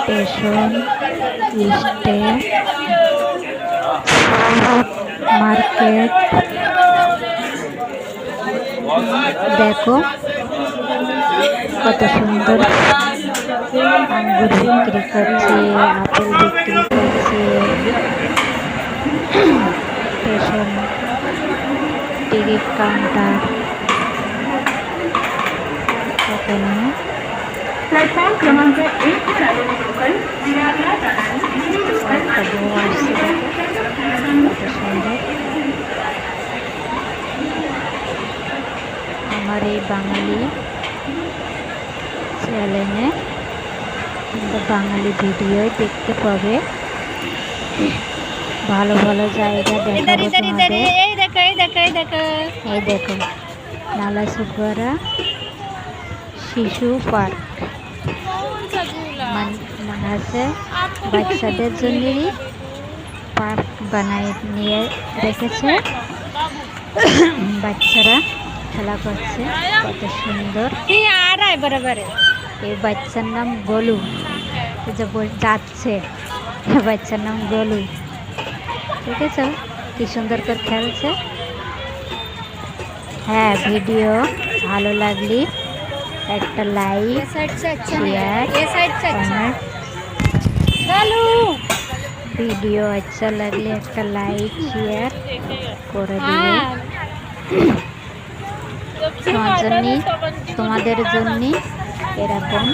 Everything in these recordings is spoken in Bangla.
স্টেশন স্টেপ মার্কেট দেখো কত সুন্দর আঙ্গুর বিক্রি করছে, আপেল বিক্রি করছে। স্টেশন টিকিট কাউন্টার এখানে प्लेटफॉर्म क्रमांक 1 पर आने लोकल विराटला जाणारी दिल्ली लोकल কত সুন্দর। আমার এই বাঙালি চ্যানেলে বাঙালি ভিডিও দেখতে পাবে, ভালো ভালো জায়গা দেখাবো তোমাদের। এই দেখো নালা সুপারা শিশু পার্ক, মানে আছে বাচ্চাদের জন্যই পার্ক বানাই নিয়ে রেখেছে, বাচ্চারা খেলা করছে কত সুন্দর। এই বাচ্চার নাম গোলু, যে যাচ্ছে বাচ্চার নাম গোলু, ঠিক আছে কি সুন্দর করে খেলছে। হ্যাঁ, ভিডিও ভালো লাগলে একটা লাইক শেয়ার কমেন্ট, ভিডিও আচ্ছা লাগলে একটা লাইক শেয়ার করে দিবে। তোমাদের জন্য এরকম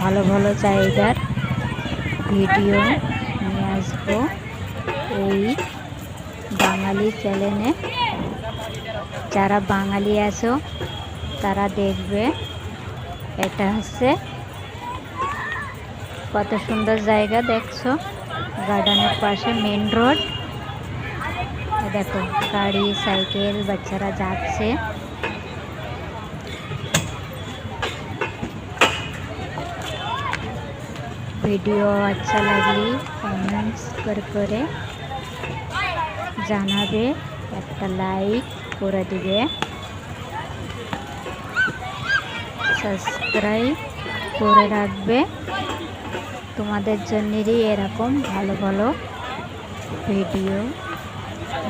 ভালো ভালো জায়গার ভিডিও নিয়ে আসবো এই বাঙালি চ্যানেলে। যারা বাঙালি আছো তারা দেখবে। এটা হচ্ছে কত সুন্দর জায়গা দেখছো, গার্ডেনের পাশে মেন রোড। দেখো গাড়ি সাইকেল বাচ্চারা যাচ্ছে। ভিডিও আচ্ছা লাগলে কমেন্টস করে জানাবে, একটা লাইক করে দিবে, সাবস্ক্রাইব করে রাখবে। তোমাদের জন্যই এরকম ভালো ভালো ভিডিও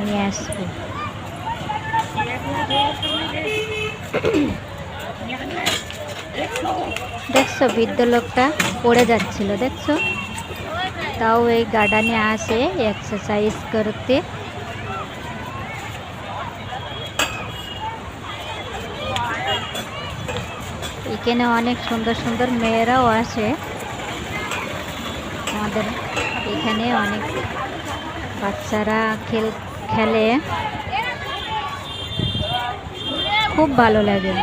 নিয়ে আসবো। দেখছো বৃদ্ধ লোকটা পড়ে যাচ্ছিল, দেখছো, তাও এই গার্ডেনে আসে এক্সারসাইজ করতে। এখানে অনেক সুন্দর সুন্দর মেয়েরাও আসে। আমাদের এখানে অনেক বাচ্চারা খেলে, খুব ভালো লাগে।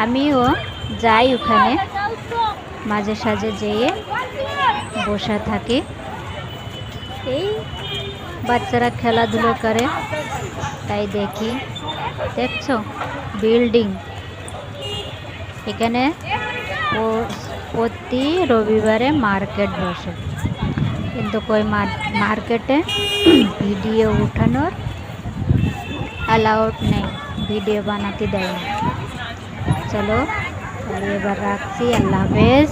আমিও যাই ওখানে, মাঝে সাঝে যেয়ে বসা থাকি। এই বাচ্চারা খেলাধুলো করে তাই দেখি। দেখছো বিল্ডিং, এখানে প্রতি রবিবারে মার্কেট বসে, কিন্তু কই মার্কেটে ভিডিও উঠানোর অ্যালাউড নেই, ভিডিও বানাতে দেয় না। চলো এবার রাখছি, আল্লাহ হাফেজ।